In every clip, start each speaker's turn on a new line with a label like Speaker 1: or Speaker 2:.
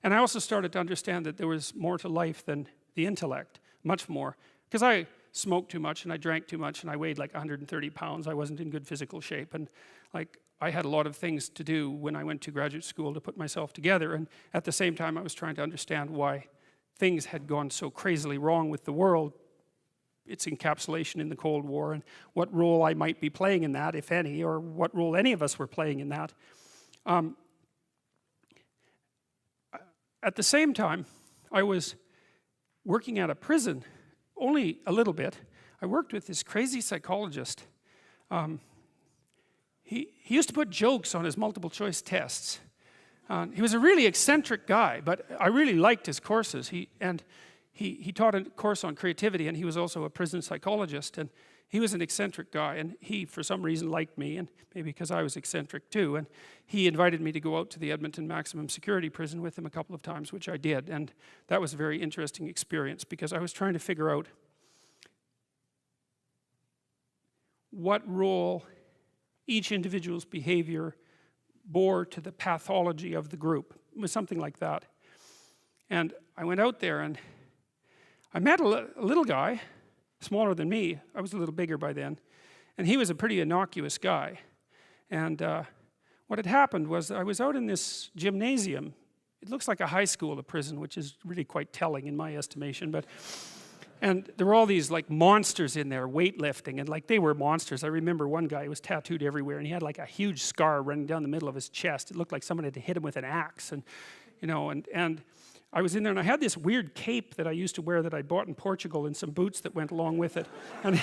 Speaker 1: And I also started to understand that there was more to life than the intellect, much more. Because I smoked too much and I drank too much and I weighed like 130 pounds. I wasn't in good physical shape, and like I had a lot of things to do when I went to graduate school to put myself together, and at the same time I was trying to understand why things had gone so crazily wrong with the world, its encapsulation in the Cold War, and what role I might be playing in that, if any, or what role any of us were playing in that. At the same time, I was working at a prison, only a little bit. I worked with this crazy psychologist. He used to put jokes on his multiple choice tests. He was a really eccentric guy, but I really liked his courses. He taught a course on creativity, and he was also a prison psychologist, and he was an eccentric guy, and he for some reason liked me, and maybe because I was eccentric too, and he invited me to go out to the Edmonton maximum security prison with him a couple of times, which I did, and that was a very interesting experience because I was trying to figure out what role each individual's behavior bore to the pathology of the group. It was something like that. And I went out there and I met a little guy, smaller than me. I was a little bigger by then. And he was a pretty innocuous guy. And what had happened was I was out in this gymnasium. It looks like a high school, a prison, which is really quite telling in my estimation. And there were all these like monsters in there, weightlifting, and like they were monsters. I remember one guy who was tattooed everywhere, and he had like a huge scar running down the middle of his chest. It looked like someone had hit him with an axe, and you know, and I was in there, and I had this weird cape that I used to wear that I bought in Portugal, and some boots that went along with it. And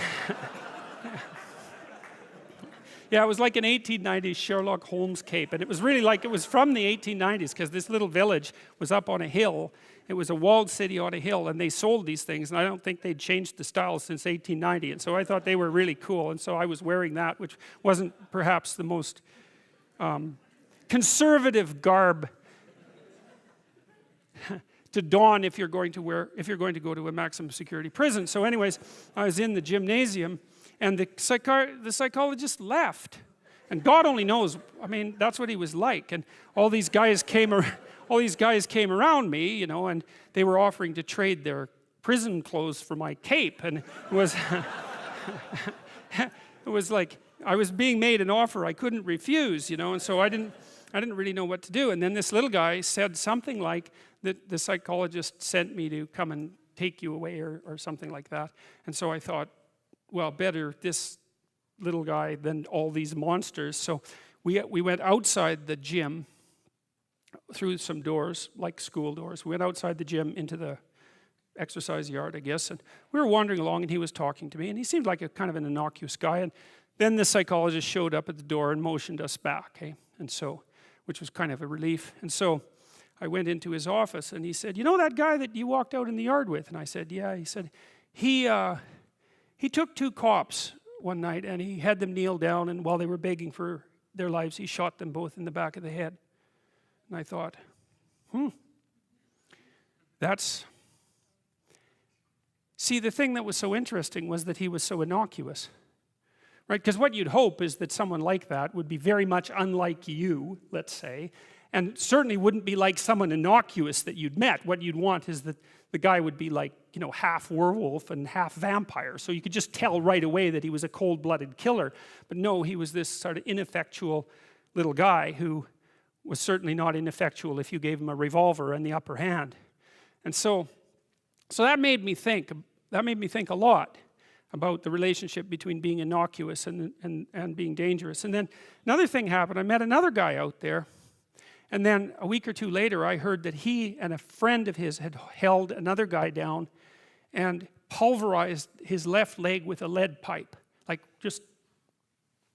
Speaker 1: yeah, it was like an 1890s Sherlock Holmes cape, and it was really like it was from the 1890s because this little village was up on a hill. It was a walled city on a hill, and they sold these things, and I don't think they'd changed the style since 1890, and so I thought they were really cool, and so I was wearing that, which wasn't perhaps the most conservative garb to don if you're going to go to a maximum security prison. So anyways, I was in the gymnasium, and the psychologist left, and God only knows. I mean, that's what he was like. And all these guys came around me, you know, and they were offering to trade their prison clothes for my cape, and it was it was like I was being made an offer I couldn't refuse, you know, and so I didn't really know what to do. And then this little guy said something like that the psychologist sent me to come and take you away, or something like that. And so I thought, well, better this little guy than all these monsters. So we went outside the gym through some doors, like school doors. We went outside the gym into the exercise yard, I guess, and we were wandering along, and he was talking to me, and he seemed like a kind of an innocuous guy. And then the psychologist showed up at the door and motioned us back, and so, which was kind of a relief. And so I went into his office, and he said, "You know that guy that you walked out in the yard with?" And I said, "Yeah." He said, he took two cops one night, and he had them kneel down, and while they were begging for their lives, he shot them both in the back of the head. And I thought, see, the thing that was so interesting was that he was so innocuous, right? Because what you'd hope is that someone like that would be very much unlike you, let's say, and certainly wouldn't be like someone innocuous that you'd met. What you'd want is that the guy would be like, you know, half werewolf and half vampire, so you could just tell right away that he was a cold-blooded killer. But no, he was this sort of ineffectual little guy who was certainly not ineffectual if you gave him a revolver and the upper hand. And so that made me think a lot about the relationship between being innocuous and being dangerous. And then another thing happened. I met another guy out there, and then a week or two later I heard that he and a friend of his had held another guy down and pulverized his left leg with a lead pipe, like just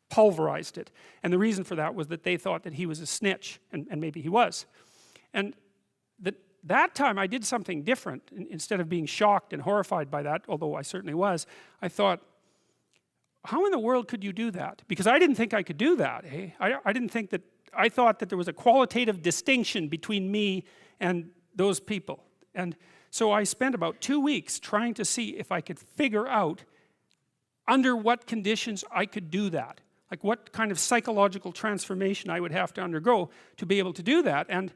Speaker 1: pulverized it. And the reason for that was that they thought that he was a snitch, and maybe he was. And that time I did something different. Instead of being shocked and horrified by that, although I certainly was, I thought, how in the world could you do that? Because I didn't think I could do that. I thought that there was a qualitative distinction between me and those people. And so I spent about 2 weeks trying to see if I could figure out under what conditions I could do that. Like what kind of psychological transformation I would have to undergo to be able to do that. And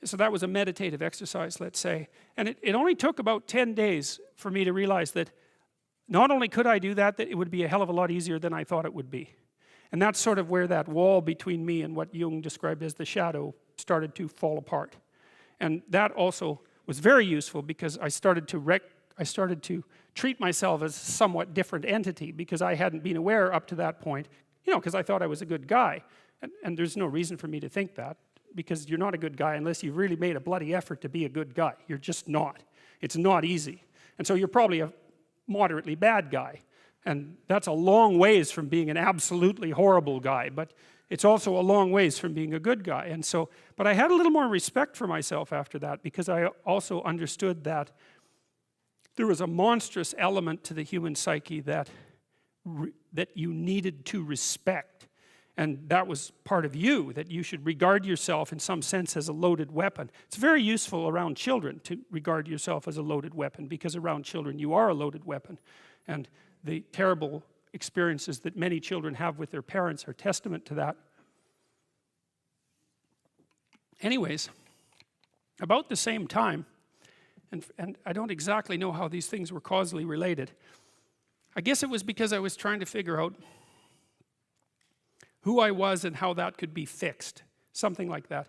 Speaker 1: So that was a meditative exercise, let's say. And it only took about 10 days for me to realize that not only could I do that, that it would be a hell of a lot easier than I thought it would be. And that's sort of where that wall between me and what Jung described as the shadow started to fall apart. And that also was very useful because I started to treat myself as a somewhat different entity because I hadn't been aware up to that point, you know, because I thought I was a good guy. And there's no reason for me to think that, because you're not a good guy unless you've really made a bloody effort to be a good guy. You're just not. It's not easy. And so you're probably a moderately bad guy. And that's a long ways from being an absolutely horrible guy, but it's also a long ways from being a good guy. And so, but I had a little more respect for myself after that, because I also understood that there was a monstrous element to the human psyche that you needed to respect. And that was part of you, that you should regard yourself in some sense as a loaded weapon. It's very useful around children to regard yourself as a loaded weapon, because around children you are a loaded weapon. And the terrible experiences that many children have with their parents are testament to that. Anyways, about the same time, and I don't exactly know how these things were causally related. I guess it was because I was trying to figure out who I was and how that could be fixed, something like that.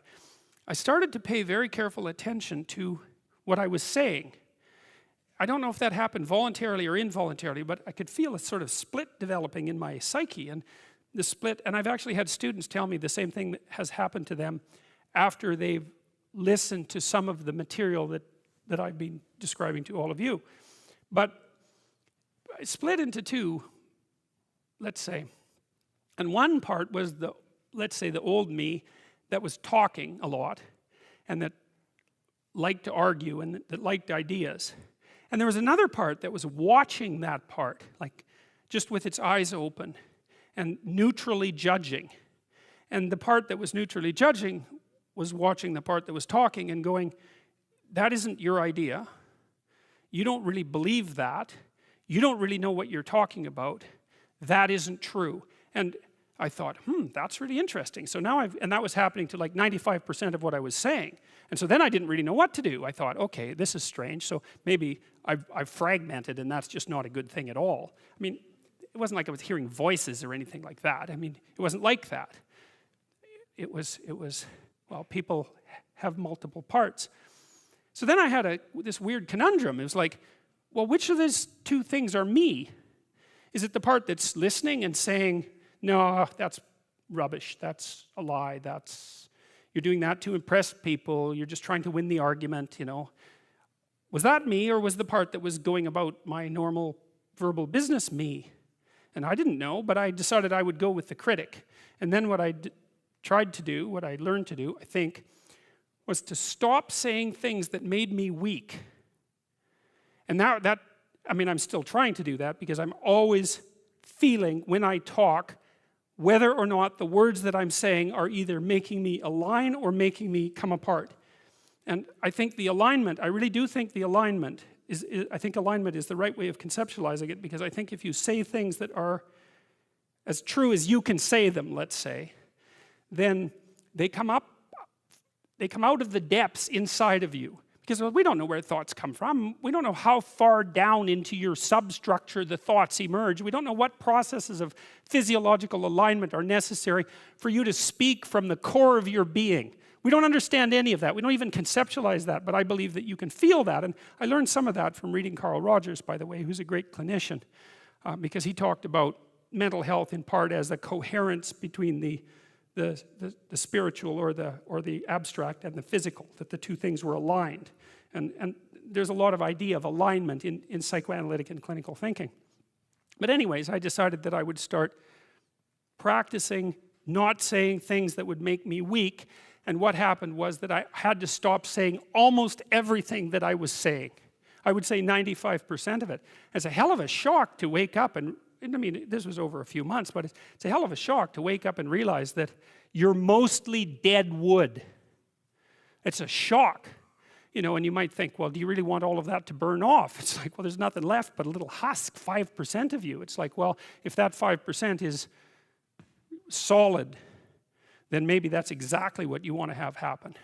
Speaker 1: I started to pay very careful attention to what I was saying. I don't know if that happened voluntarily or involuntarily, but I could feel a sort of split developing in my psyche. And the split, and I've actually had students tell me the same thing that has happened to them after they've listened to some of the material that I've been describing to all of you. But I split into two, let's say. And one part was let's say the old me that was talking a lot and that liked to argue and that liked ideas. And there was another part that was watching that part, like just with its eyes open and neutrally judging. And the part that was neutrally judging was watching the part that was talking and going, that isn't your idea. You don't really believe that. You don't really know what you're talking about. That isn't true. And I thought, that's really interesting. So now and that was happening to like 95% of what I was saying. And so then I didn't really know what to do. I thought, okay, this is strange. So maybe I've fragmented, and that's just not a good thing at all. I mean, it wasn't like I was hearing voices or anything like that. I mean, it wasn't like that. It was well, people have multiple parts. So then I had this weird conundrum. It was like, well, which of these two things are me? Is it the part that's listening and saying, no, that's rubbish, that's a lie, you're doing that to impress people, you're just trying to win the argument, you know. Was that me, or was the part that was going about my normal verbal business me? And I didn't know, but I decided I would go with the critic. And then what I tried to do, what I learned to do, I think, was to stop saying things that made me weak. And now I mean, I'm still trying to do that, because I'm always feeling when I talk whether or not the words that I'm saying are either making me align or making me come apart. And I think the alignment, I really do think the alignment I think alignment is the right way of conceptualizing it, because I think if you say things that are as true as you can say them, let's say, then they come out of the depths inside of you. Because we don't know where thoughts come from. We don't know how far down into your substructure the thoughts emerge. We don't know what processes of physiological alignment are necessary for you to speak from the core of your being. We don't understand any of that. We don't even conceptualize that, but I believe that you can feel that. And I learned some of that from reading Carl Rogers, by the way, who's a great clinician, because he talked about mental health in part as a coherence between the spiritual or the abstract and the physical, that the two things were aligned. And there's a lot of idea of alignment in psychoanalytic and clinical thinking. But anyways, I decided that I would start practicing not saying things that would make me weak. And what happened was that I had to stop saying almost everything that I was saying. I would say 95% of it. It's a hell of a shock to wake up and I mean, this was over a few months, but it's a hell of a shock to wake up and realize that you're mostly dead wood. It's a shock. You know, and you might think, well, do you really want all of that to burn off? It's like, well, there's nothing left but a little husk, 5% of you. It's like, well, if that 5% is solid, then maybe that's exactly what you want to have happen.